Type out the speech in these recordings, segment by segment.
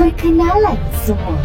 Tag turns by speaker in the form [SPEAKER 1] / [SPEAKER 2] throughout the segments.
[SPEAKER 1] Perkenalan semua.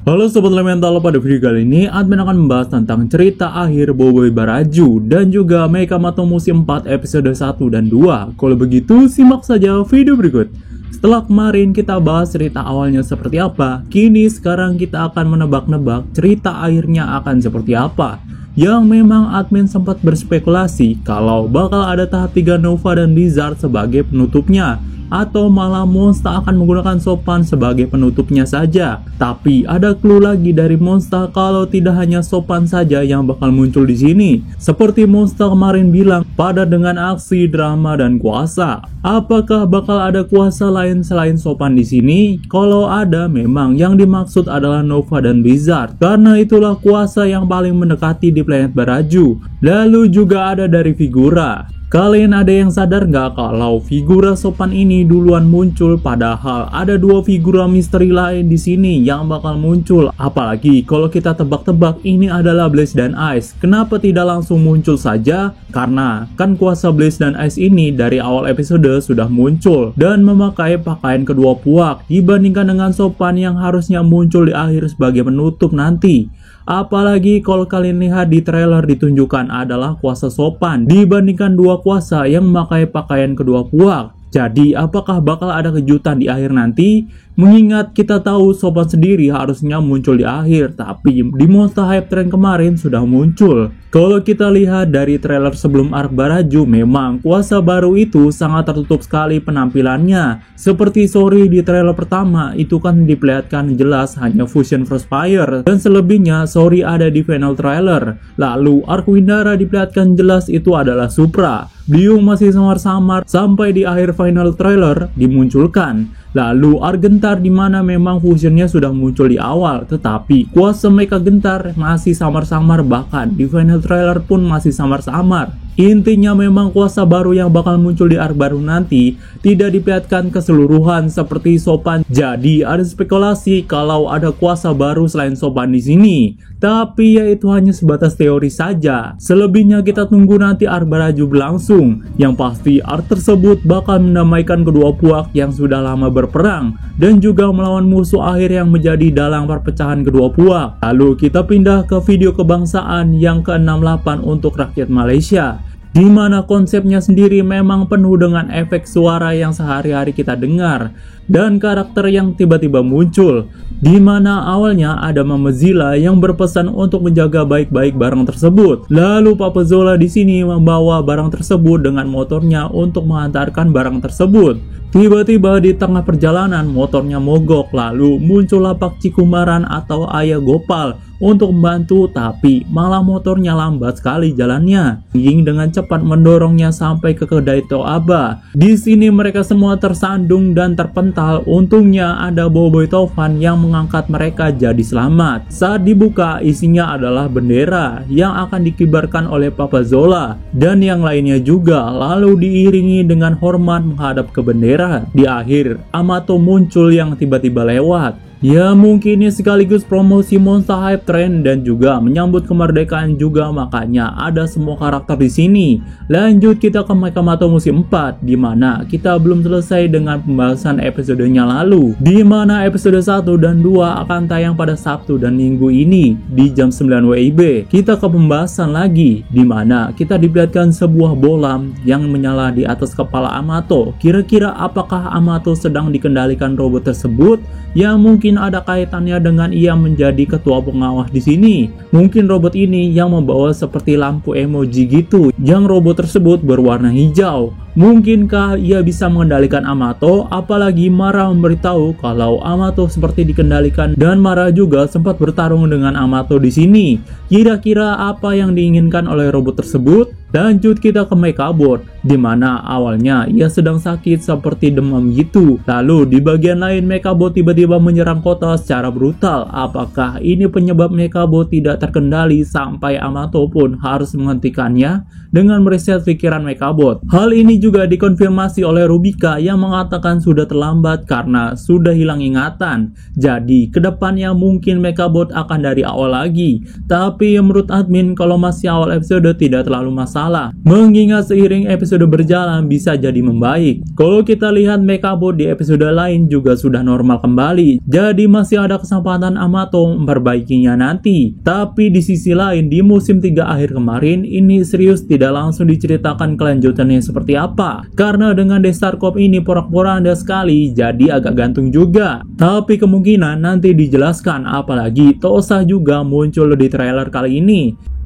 [SPEAKER 2] Halo Sobat Elemental, pada video kali ini admin akan membahas tentang cerita akhir Boboiboy Baraju dan juga Mecha Mato musim 4 episode 1 dan 2. Kalau begitu simak saja video berikut. Setelah kemarin kita bahas cerita awalnya seperti apa, kini sekarang kita akan menebak-nebak cerita akhirnya akan seperti apa. Yang memang admin sempat berspekulasi kalau bakal ada tahap 3 Nova dan Blizzard sebagai penutupnya, atau malah Monster akan menggunakan Sopan sebagai penutupnya saja. Tapi ada clue lagi dari Monster kalau tidak hanya Sopan saja yang bakal muncul di sini. Seperti Monster kemarin bilang, pada dengan aksi, drama, dan kuasa. Apakah bakal ada kuasa lain selain Sopan di sini? Kalau ada, memang yang dimaksud adalah Nova dan Blizzard, karena itulah kuasa yang paling mendekati di planet Baraju. Lalu juga ada dari Figura. Kalian ada yang sadar nggak kalau figura Sopan ini duluan muncul, padahal ada dua figura misteri lain di sini yang bakal muncul. Apalagi kalau kita tebak-tebak ini adalah Blaze dan Ice. Kenapa tidak langsung muncul saja? Karena kan kuasa Blaze dan Ice ini dari awal episode sudah muncul dan memakai pakaian kedua puak dibandingkan dengan Sopan yang harusnya muncul di akhir sebagai penutup nanti. Apalagi kalau kalian lihat di trailer ditunjukkan adalah kuasa Sopan dibandingkan dua kuasa yang memakai pakaian kedua puak. Jadi apakah bakal ada kejutan di akhir nanti? Mengingat kita tahu Sopan sendiri harusnya muncul di akhir, tapi di Monster Hype Train kemarin sudah muncul. Kalau kita lihat dari trailer sebelum Arc Baraju, memang kuasa baru itu sangat tertutup sekali penampilannya. Seperti Sori di trailer pertama, itu kan diperlihatkan jelas hanya Fusion Frostfire, dan selebihnya Sori ada di final trailer. Lalu Arc Windara diperlihatkan jelas itu adalah Supra. Biung masih samar-samar sampai di akhir final trailer dimunculkan. Lalu Arc Gentar dimana memang fusionnya sudah muncul di awal, tetapi kuasa Mecha Gentar masih samar-samar, bahkan di final trailer pun masih samar-samar. Intinya memang kuasa baru yang bakal muncul di arc baru nanti tidak diperlihatkan keseluruhan seperti Sopan. Jadi ada spekulasi kalau ada kuasa baru selain Sopan di sini. Tapi ya itu hanya sebatas teori saja. Selebihnya kita tunggu nanti arc Baraju berlangsung. Yang pasti arc tersebut bakal mendamaikan kedua puak yang sudah lama berperang dan juga melawan musuh akhir yang menjadi dalang perpecahan kedua puak. Lalu kita pindah ke video kebangsaan yang ke-68 untuk rakyat Malaysia, di mana konsepnya sendiri memang penuh dengan efek suara yang sehari-hari kita dengar dan karakter yang tiba-tiba muncul, di mana awalnya ada Mama Zilla yang berpesan untuk menjaga baik-baik barang tersebut. Lalu Papa Zola di sini membawa barang tersebut dengan motornya untuk mengantarkan barang tersebut. Tiba-tiba di tengah perjalanan motornya mogok, lalu muncullah Pak Cikumaran atau Ayah Gopal untuk membantu, tapi malah motornya lambat sekali jalannya. Ying dengan cepat mendorongnya sampai ke kedai Toaba. Di sini mereka semua tersandung dan terpental. Untungnya ada Boboiboy Tovan yang mengangkat mereka jadi selamat. Saat dibuka isinya adalah bendera yang akan dikibarkan oleh Papa Zola dan yang lainnya juga. Lalu diiringi dengan hormat menghadap ke bendera. Di akhir Amato muncul yang tiba-tiba lewat. Ya mungkin ini sekaligus promosi Monster Hype Train dan juga menyambut kemerdekaan juga, makanya ada semua karakter di sini. Lanjut kita ke Mecha Mato musim 4, di mana kita belum selesai dengan pembahasan episodenya lalu, di mana episode 1 dan 2 akan tayang pada Sabtu dan Minggu ini di jam 9 WIB. Kita ke pembahasan lagi, di mana kita diperlihatkan sebuah bolam yang menyala di atas kepala Amato. Kira-kira apakah Amato sedang dikendalikan robot tersebut? Yang mungkin ada kaitannya dengan ia menjadi ketua pengawas di sini. Mungkin robot ini yang membawa seperti lampu emoji gitu, yang robot tersebut berwarna hijau. Mungkinkah ia bisa mengendalikan Amato? Apalagi Mara memberitahu kalau Amato seperti dikendalikan dan Mara juga sempat bertarung dengan Amato di sini. Kira-kira apa yang diinginkan oleh robot tersebut? Lanjut kita ke Mechabot, di mana awalnya ia sedang sakit seperti demam gitu. Lalu di bagian lain Mechabot tiba-tiba menyerang kota secara brutal. Apakah ini penyebab Mechabot tidak terkendali sampai Amato pun harus menghentikannya dengan mereset pikiran Mechabot? Hal ini juga dikonfirmasi oleh Rubika yang mengatakan sudah terlambat karena sudah hilang ingatan. Jadi kedepannya mungkin Mechabot akan dari awal lagi. Tapi menurut admin kalau masih awal episode tidak terlalu masalah, mengingat seiring episode berjalan bisa jadi membaik. Kalau kita lihat Mechabot di episode lain juga sudah normal kembali, jadi masih ada kesempatan Hamato memperbaikinya nanti. Tapi di sisi lain di musim 3 akhir kemarin ini serius tidak langsung diceritakan kelanjutannya seperti apa, karena dengan Destarkop ini porak-poranda sekali jadi agak gantung juga. Tapi kemungkinan nanti dijelaskan, apalagi Tosa juga muncul di trailer kali ini.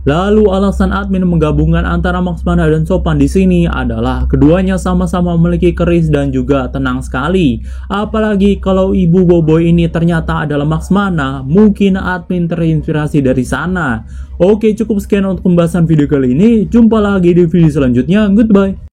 [SPEAKER 2] Lalu alasan admin menggabungkan antara Maxmana dan Sopan di sini adalah keduanya sama-sama memiliki keris dan juga tenang sekali. Apalagi kalau ibu Boboiboy ini ternyata adalah Maxmana, mungkin admin terinspirasi dari sana. Oke, cukup sekian untuk pembahasan video kali ini. Jumpa lagi di video selanjutnya. Goodbye.